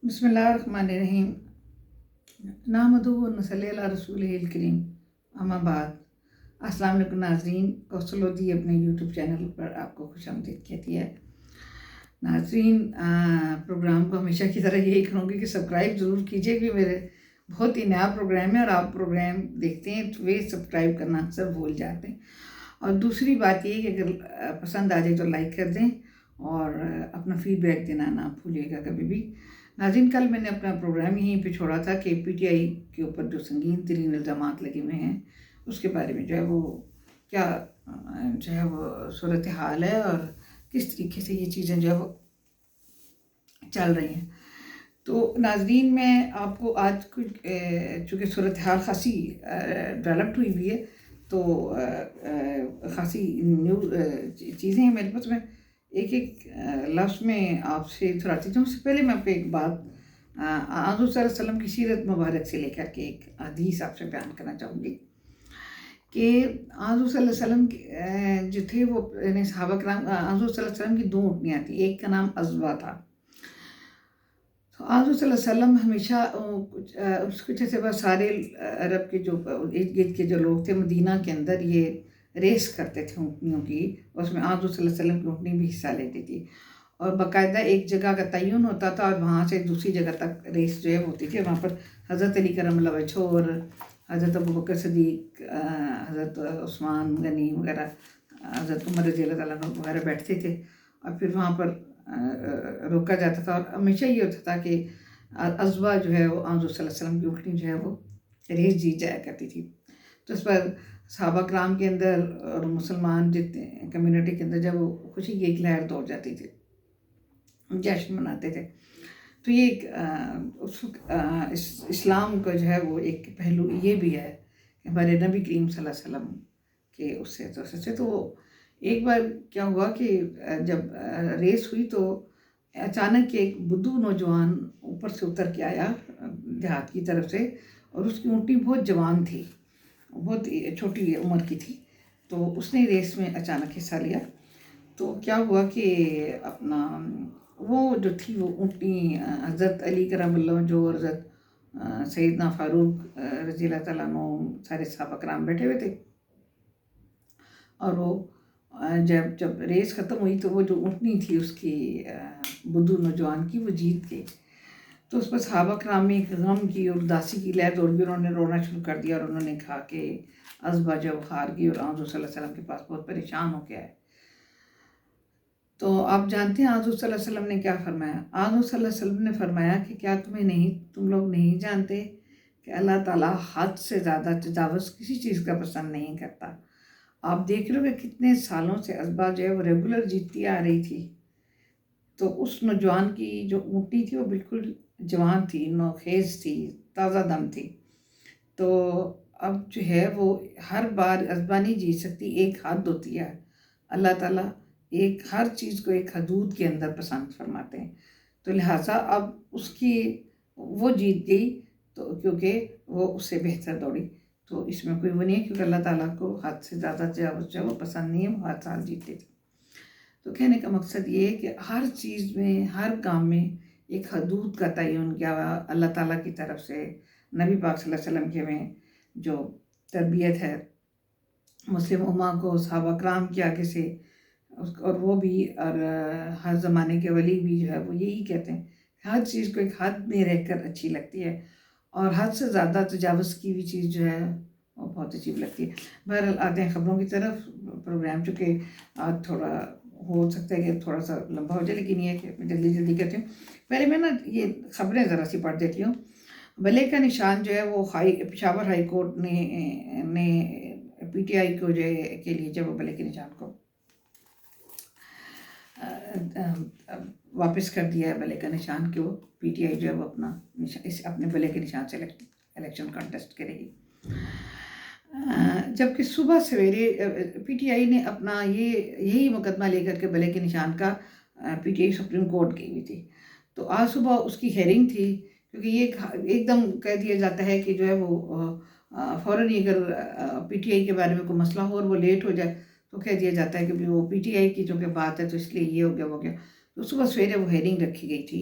بسم اللہ الرحمن الرحیم نحمدہ و نصلی علی رسولہ الکریم اما بعد۔ السلام علیکم ناظرین، کوثر لودھی اپنے یوٹیوب چینل پر آپ کو خوش آمدید کہتی ہے۔ ناظرین، پروگرام کو ہمیشہ کی طرح یہی کروں گی کہ سبسکرائب ضرور کیجیے، کہ میرے بہت ہی نیا پروگرام ہے اور آپ پروگرام دیکھتے ہیں تو وہ سبسکرائب کرنا اکثر بھول جاتے ہیں۔ اور دوسری بات یہ کہ اگر پسند آ جائے تو لائک کر دیں اور اپنا فیڈ بیک دینا نہ بھولیے گا کبھی بھی۔ ناظرین، کل میں نے اپنا پروگرام یہیں پہ چھوڑا تھا کہ پی ٹی آئی کے اوپر جو سنگین ترین الزامات لگے ہوئے ہیں اس کے بارے میں جو ہے وہ کیا جو ہے وہ صورتحال ہے اور کس طریقے سے یہ چیزیں جو ہے وہ چل رہی ہیں۔ تو ناظرین، میں آپ کو آج کچھ چونکہ صورتحال خاصی ڈیولپڈ ہوئی ہے تو خاصی نیو چیزیں ہیں میرے پاس، میں ایک لفظ میں آپ سے اتراتی ہوں۔ اس سے پہلے میں آپ کو ایک بات حضور صلی اللہ علیہ وسلم کی سیرت مبارک سے لے کر کے ایک حدیث آپ سے بیان کرنا چاہوں گی کہ حضور صلی اللہ علیہ وسلم جو تھے وہ صحابہ کرام، حضور صلی اللہ علیہ وسلم کی 2 اونٹنیاں تھیں، ایک کا نام عزبہ تھا۔ حضور صلی اللہ علیہ وسلم ہمیشہ کچھ ایسے بس سارے عرب کے جو ارد گرد کے جو لوگ تھے مدینہ کے اندر یہ ریس کرتے تھے اونٹنیوں کی، اس میں حضور صلی اللہ علیہ وسلم کی اونٹنی بھی حصہ لیتی تھی اور باقاعدہ ایک جگہ کا تعین ہوتا تھا اور وہاں سے دوسری جگہ تک ریس جو ہے ہوتی تھی۔ وہاں پر حضرت علی کرم اللہ وجہہ اور حضرت ابوبکر صدیق، حضرت عثمان غنی وغیرہ، حضرت عمر رضی اللہ تعالیٰ عنہ وغیرہ بیٹھتے تھے اور پھر وہاں پر روکا جاتا تھا اور ہمیشہ یہ ہوتا تھا کہ عزبہ جو ہے وہ حضور صلی اللہ علیہ وسلم کی اونٹنی جو ہے وہ ریس جیت جایا کرتی تھی۔ تو اس پر صحابہ کرام کے اندر اور مسلمان جتنے کمیونٹی کے اندر جب وہ خوشی کی ایک لہر دوڑ جاتی تھی، جشن مناتے تھے۔ تو یہ ایک اسلام کا جو ہے وہ ایک پہلو یہ بھی ہے کہ ہمارے نبی کریم صلی اللہ علیہ وسلم کے اس سے تو ایک بار کیا ہوا کہ جب ریس ہوئی تو اچانک ایک بدو نوجوان اوپر سے اتر کے آیا دیہات کی طرف سے، اور اس کی اونٹنی بہت جوان تھی، بہت چھوٹی عمر کی تھی، تو اس نے ریس میں اچانک حصہ لیا۔ تو کیا ہوا کہ اپنا وہ جو تھی وہ اونٹنی حضرت علی کرم اللہ وجہہ اور حضرت سیدنا فاروق رضی اللہ تعالیٰ عنہ سارے صحابہ کرام بیٹھے ہوئے تھے، اور وہ جب ریس ختم ہوئی تو وہ جو اونٹنی تھی اس کی بدو نوجوان کی وہ جیت گئی۔ تو اس پر صحابہ کرام میں ایک غم کی اور اداسی کی لہر دوڑ گئی، انہوں نے رونا شروع کر دیا اور انہوں نے کہا کہ عزبہ جب ہار گئی اور حضور صلی اللہ علیہ وسلم کے پاس بہت پریشان ہو گیا ہے۔ تو آپ جانتے ہیں حضور صلی اللہ علیہ وسلم نے کیا فرمایا؟ حضور صلی اللہ علیہ وسلم نے فرمایا کہ کیا تم لوگ نہیں جانتے کہ اللہ تعالیٰ حد سے زیادہ تجاوز کسی چیز کا پسند نہیں کرتا۔ آپ دیکھ رہے ہو کہ کتنے سالوں سے عزبہ جو ہے وہ ریگولر جیتتی آ رہی تھی، تو اس نوجوان کی جو اونٹنی تھی وہ بالکل جوان تھی، نوخیز تھی، تازہ دم تھی۔ تو اب جو ہے وہ ہر بار عزبہ نہیں جیت سکتی، ایک حد ہوتی ہے۔ اللہ تعالیٰ ایک ہر چیز کو ایک حدود کے اندر پسند فرماتے ہیں، تو لہٰذا اب اس کی وہ جیت گئی تو کیونکہ وہ اس سے بہتر دوڑی، تو اس میں کوئی وہ نہیں ہے، کیونکہ اللہ تعالیٰ کو حد سے زیادہ تجاوز جو ہے وہ پسند نہیں ہے، وہ ہر سال جیتے تھے۔ تو کہنے کا مقصد یہ ہے کہ ہر چیز میں، ہر کام میں ایک حدود کا تعین کیا ہوا اللہ تعالیٰ کی طرف سے، نبی پاک صلی اللہ علیہ وسلم کے میں جو تربیت ہے مسلم امہ کو صحابہ کرام کے آگے سے، اور وہ بھی اور ہر زمانے کے ولی بھی جو ہے وہ یہی کہتے ہیں کہ ہر چیز کو ایک حد میں رہ کر اچھی لگتی ہے، اور حد سے زیادہ تجاوز کی ہوئی چیز جو ہے وہ بہت عجیب لگتی ہے۔ بہرحال آتے ہیں خبروں کی طرف۔ پروگرام چونکہ آج تھوڑا ہو سکتا ہے کہ تھوڑا سا لمبا ہو جائے، لیکن یہ ہے کہ میں جلدی کرتی ہوں۔ پہلے میں یہ خبریں ذرا سی پڑھ دیتی ہوں۔ بلے کا نشان جو ہے وہ پشاور ہائی کورٹ نے پی ٹی آئی کو جو ہے کے لیے جب وہ بلے کے نشان کو واپس کر دیا ہے، بلے کا نشان کہ وہ پی ٹی آئی جو ہے وہ اپنے بلے کے نشان سے الیکشن کنٹیسٹ کرے گی۔ جبکہ صبح سویرے پی ٹی آئی نے اپنا یہی مقدمہ لے کر کے بلے کے نشان کا P T I supreme court گئی ہوئی تھی، تو آج صبح اس کی ہیئرنگ تھی، کیونکہ یہ ایک دم کہہ دیا جاتا ہے کہ جو ہے وہ فوراً ہی اگر پی ٹی آئی کے بارے میں کوئی مسئلہ ہو اور وہ لیٹ ہو جائے تو کہہ دیا جاتا ہے کہ وہ پی ٹی آئی کی چونکہ بات ہے تو اس لیے یہ ہو گیا وہ گیا۔ تو صبح سویرے وہ ہیئرنگ رکھی گئی تھی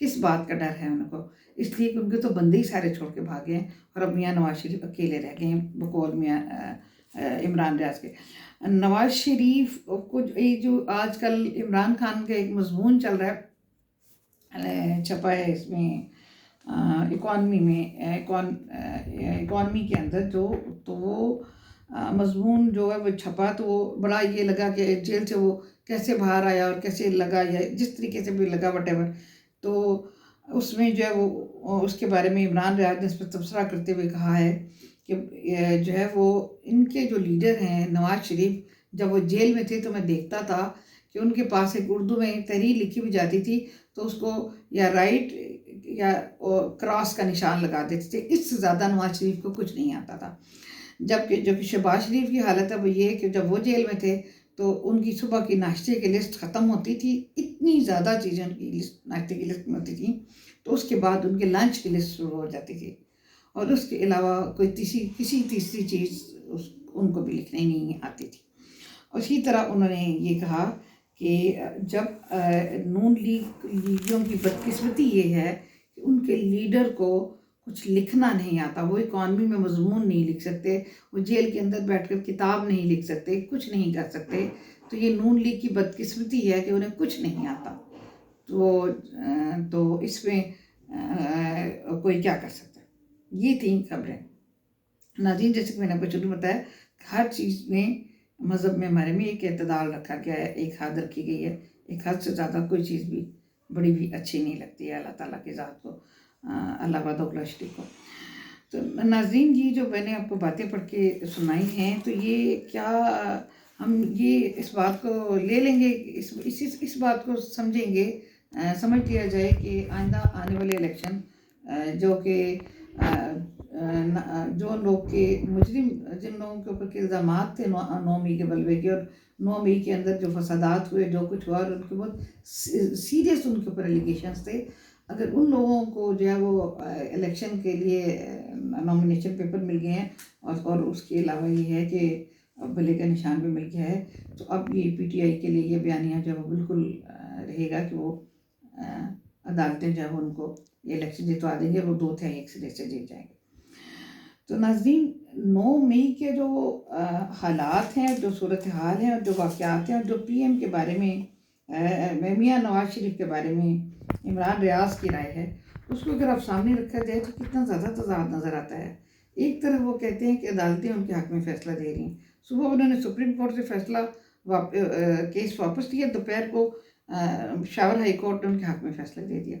کس بات کا ڈر ہے ان کو؟ اس لیے کہ ان کے تو بندے ہی سارے چھوڑ کے بھاگے ہیں، اور اب میاں نواز شریف اکیلے رہ گئے ہیں بقول میاں عمران ریاض کے۔ نواز شریف کو یہ جو آج کل عمران خان کا ایک مضمون چل رہا ہے، چھپا ہے اس میں اکانومی کے اندر جو، تو وہ مضمون جو ہے وہ چھپا، تو وہ بڑا یہ لگا کہ جیل سے وہ کیسے باہر آیا اور کیسے لگا، یا جس طریقے سے بھی لگا وٹ ایور، تو اس میں جو ہے وہ اس کے بارے میں عمران ریاض نے اس پر تبصرہ کرتے ہوئے کہا ہے کہ جو ہے وہ ان کے جو لیڈر ہیں نواز شریف، جب وہ جیل میں تھے تو میں دیکھتا تھا کہ ان کے پاس ایک اردو میں تحریر لکھی بھی جاتی تھی تو اس کو یا رائٹ یا کراس کا نشان لگا دیتے تھے، اس سے زیادہ نواز شریف کو کچھ نہیں آتا تھا۔ جبکہ جو کہ شہباز شریف کی حالت ہے وہ یہ کہ جب وہ جیل میں تھے تو ان کی صبح کی ناشتے کی لسٹ ختم ہوتی تھی، اتنی زیادہ چیزیں ان کی لسٹ، ناشتے کی لسٹ میں ہوتی تھیں، تو اس کے بعد ان کے لنچ کی لسٹ شروع ہو جاتی تھی، اور اس کے علاوہ کوئی کسی تیسری چیز ان کو بھی لکھنے نہیں آتی تھی۔ اسی طرح انہوں نے یہ کہا کہ جب نون لیگیوں کی بدقسمتی یہ ہے کہ ان کے لیڈر کو کچھ لکھنا نہیں آتا، وہ اکانومی میں مضمون نہیں لکھ سکتے، وہ جیل کے اندر بیٹھ کر کتاب نہیں لکھ سکتے، کچھ نہیں کر سکتے، تو یہ نون لیگ کی بدقسمتی ہے کہ انہیں کچھ نہیں آتا، تو اس میں کوئی کیا کر سکتا ہے۔ یہ تھیں خبریں۔ ناظرین، جیسے کہ میں نے آپ کو شروع میں بتایا، ہر چیز میں مذہب میں ہمارے میں ایک اعتدال رکھا گیا ہے، ایک حد رکھی گئی ہے، ایک حد سے زیادہ کوئی چیز بھی بڑی بھی اچھی نہیں لگتی ہے اللہ تعالیٰ کی ذات کو، اللہ وحدہ لا شریک کو۔ تو ناظرین، یہ جو میں نے آپ کو باتیں پڑھ کے سنائی ہیں، تو یہ کیا ہم یہ اس بات کو لے لیں گے، اس بات کو سمجھیں گے، سمجھ لیا جائے کہ آئندہ آنے والے الیکشن جو کہ جو لوگ کے مجرم، جن لوگوں کے اوپر کے الزامات تھے 9 مئی کے بلوے کے، اور 9 مئی کے اندر جو فسادات ہوئے، جو کچھ ہوا، اور ان کے بہت سیریس ان کے اوپر ایلیگیشنز تھے، اگر ان لوگوں کو جو ہے وہ الیکشن کے لیے نامینیشن پیپر مل گئے ہیں، اور اس کے علاوہ یہ ہے کہ بلے کا نشان بھی مل گیا ہے، تو اب یہ پی ٹی آئی کے لیے یہ بیانیہ جو ہے وہ بالکل رہے گا کہ وہ عدالتیں جو ہے وہ ان کو یہ الیکشن جتوا دیں گے، وہ 2/3 ایک سرے سے جیت جائیں گے۔ تو ناظرین، 9 مئی کے جو حالات ہیں، جو صورتحال ہیں، اور جو واقعات ہیں، اور جو پی ایم کے بارے میں میاں نواز شریف کے بارے میں عمران ریاض کی رائے ہے، اس کو اگر آپ سامنے رکھا جائے تو کتنا زیادہ تضاد نظر آتا ہے۔ ایک طرف وہ کہتے ہیں کہ عدالتیں ان کے حق میں فیصلہ دے رہی ہیں، صبح انہوں نے سپریم کورٹ سے فیصلہ کیس واپس لیا، دوپہر کو پشاور ہائی کورٹ نے ان کے حق میں فیصلہ دے دیا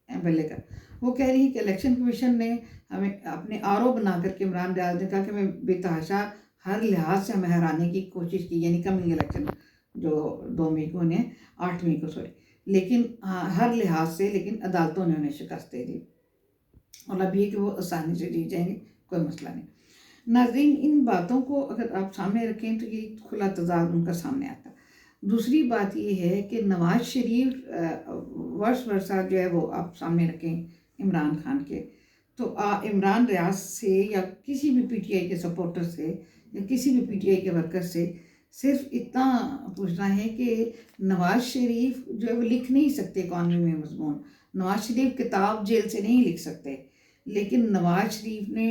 بلے کا۔ وہ کہہ رہی ہیں کہ الیکشن کمیشن نے ہمیں اپنے آر او بنا کر کے، عمران ریاض نے کہا کہ ہمیں بے تحاشا ہر لحاظ سے ہمیں ہرانے کی کوشش کی، یعنی کمنگ الیکشن جو 2 مئی کو انہیں 8 مئی کو لیکن ہر لحاظ سے، لیکن عدالتوں نے انہیں شکست دے دی، اور اب یہ کہ وہ آسانی سے جیت جائیں گے، کوئی مسئلہ نہیں۔ ناظرین، ان باتوں کو اگر آپ سامنے رکھیں تو یہ کھلا تضاد ان کا سامنے آتا ہے۔ دوسری بات یہ ہے کہ نواز شریف ورس ورثہ جو ہے وہ آپ سامنے رکھیں عمران خان کے، تو عمران ریاض سے یا کسی بھی پی ٹی آئی کے سپورٹر سے یا کسی بھی پی ٹی آئی کے ورکر سے صرف اتنا پوچھنا ہے کہ نواز شریف جو ہے وہ لکھ نہیں سکتے اکانومی میں مضمون، نواز شریف کتاب جیل سے نہیں لکھ سکتے، لیکن نواز شریف نے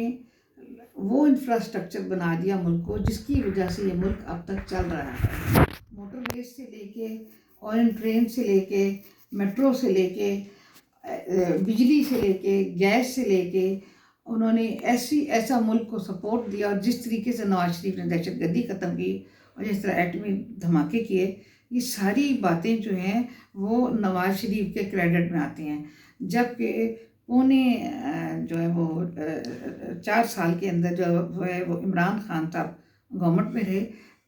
وہ انفراسٹرکچر بنا دیا ملک کو جس کی وجہ سے یہ ملک اب تک چل رہا ہے، موٹر ویز سے لے کے، آئل ٹرین سے لے کے، میٹرو سے لے کے، بجلی سے لے کے، گیس سے لے کے، انہوں نے ایسا ملک کو سپورٹ دیا، اور جس طریقے سے نواز شریف نے دہشت گردی ختم کی، اور جس طرح ایٹمی دھماکے کیے، یہ ساری باتیں جو ہیں وہ نواز شریف کے کریڈٹ میں آتی ہیں، جبکہ پونے جو ہے وہ 4 سال کے اندر جو ہے وہ عمران خان صاحب گورنمنٹ میں رہے،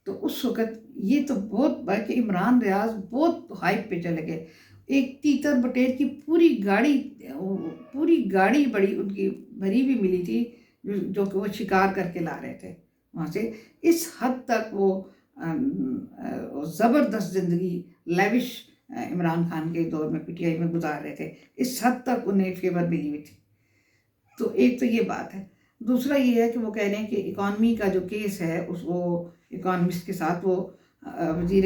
تو اس وقت یہ تو بہت بلکہ عمران ریاض بہت ہائپ پہ چلے گئے، ایک تیتر بٹیر کی پوری گاڑی بڑی ان کی بھری بھی ملی تھی، جو کہ وہ شکار کر کے لا رہے تھے وہاں سے، اس حد تک وہ زبردست زندگی لیوش عمران خان کے دور میں پی ٹی آئی میں گزار رہے تھے، اس حد تک انہیں فیور ملی ہوئی تھی۔ تو ایک تو یہ بات ہے، دوسرا یہ ہے کہ وہ کہہ رہے ہیں کہ اکانومی کا جو کیس ہے اس وہ اکانومسٹ کے ساتھ وہ وزیر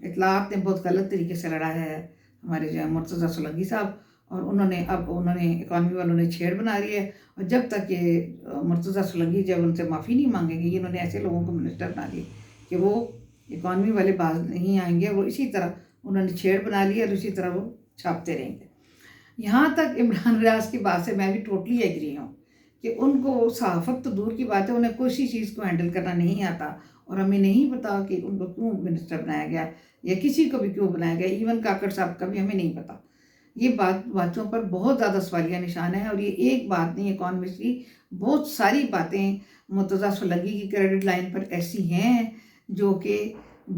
اطلاعات نے بہت غلط طریقے سے لڑا ہے، ہمارے جو مرتضیٰ سولنگی صاحب، اور انہوں نے اکانومی والوں نے چھیڑ بنا رہی ہے، اور جب تک یہ مرتضیٰ سولنگی جب ان سے معافی نہیں مانگیں گے، انہوں نے ایسے لوگوں کو منسٹر بنا لیے کہ وہ اکانومی والے باز نہیں آئیں گے، وہ اسی طرح انہوں نے چھیڑ بنا لی اور اسی طرح وہ چھاپتے رہیں گے۔ یہاں تک عمران ریاض کی بات سے میں بھی ٹوٹلی ایگری ہوں کہ ان کو صحافت تو دور کی بات ہے، انہیں کسی چیز کو ہینڈل کرنا نہیں آتا، اور ہمیں نہیں پتا کہ ان کو کیوں منسٹر بنایا گیا یا کسی کو بھی کیوں بنایا گیا، ایون کاکڑ صاحب کا بھی ہمیں نہیں پتا۔ یہ باتوں پر بہت زیادہ سوالیہ نشان ہے، اور یہ ایک بات نہیں، اکانومسٹ کی بہت ساری باتیں مرتضیٰ سولنگی کی کریڈٹ لائن پر ایسی ہیں جو کہ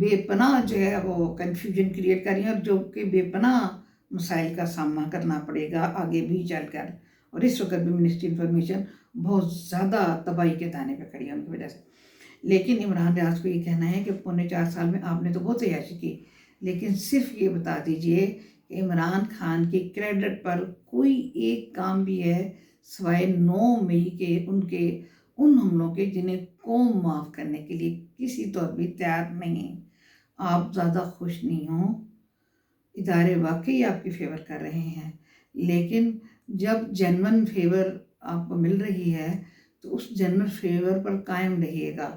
بے پناہ جو ہے وہ کنفیوژن کریٹ کر رہی ہیں، اور جو کہ بے پناہ مسائل کا سامنا کرنا پڑے گا آگے بھی چل کر۔ اور اس وقت بھی منسٹری انفارمیشن بہت زیادہ تباہی کے دانے پہ کھڑی ہے ان کی وجہ سے۔ لیکن عمران ریاض کو یہ کہنا ہے کہ 4.25 سال میں آپ نے تو بہت عیاشی کی، لیکن صرف یہ بتا دیجئے کہ عمران خان کی کریڈٹ پر کوئی ایک کام بھی ہے سوائے 9 مئی کے ان حملوں کے جنہیں قوم معاف کرنے کے لیے کسی طور بھی تیار نہیں۔ آپ زیادہ خوش نہیں ہوں، ادارے واقعی آپ کی فیور کر رہے ہیں، لیکن جب جنون فیور آپ کو مل رہی ہے تو اس جنون فیور پر قائم رہیے گا،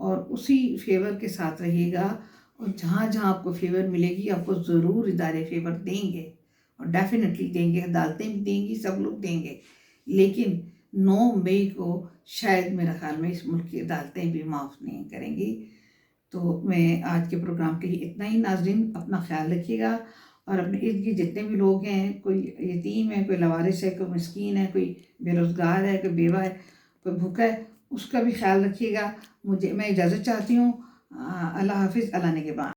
اور اسی فیور کے ساتھ رہیے گا، اور جہاں جہاں آپ کو فیور ملے گی آپ کو ضرور ادارے فیور دیں گے، اور ڈیفینیٹلی دیں گے، عدالتیں بھی دیں گی، سب لوگ دیں گے، لیکن 9 مئی کو شاید میرا خیال میں اس ملک کی عدالتیں بھی معاف نہیں کریں گی۔ تو میں آج کے پروگرام کے لیے اتنا ہی۔ ناظرین اپنا خیال رکھیے گا، اور اپنے ارد گرد جتنے بھی لوگ ہیں، کوئی یتیم ہے، کوئی لاوارث ہے، کوئی مسکین ہے، کوئی بے روزگار ہے، کوئی بیوہ ہے، کوئی بھوکا ہے، اس کا بھی خیال رکھیے گا۔ میں اجازت چاہتی ہوں۔ اللہ حافظ، اللہ نگہبان۔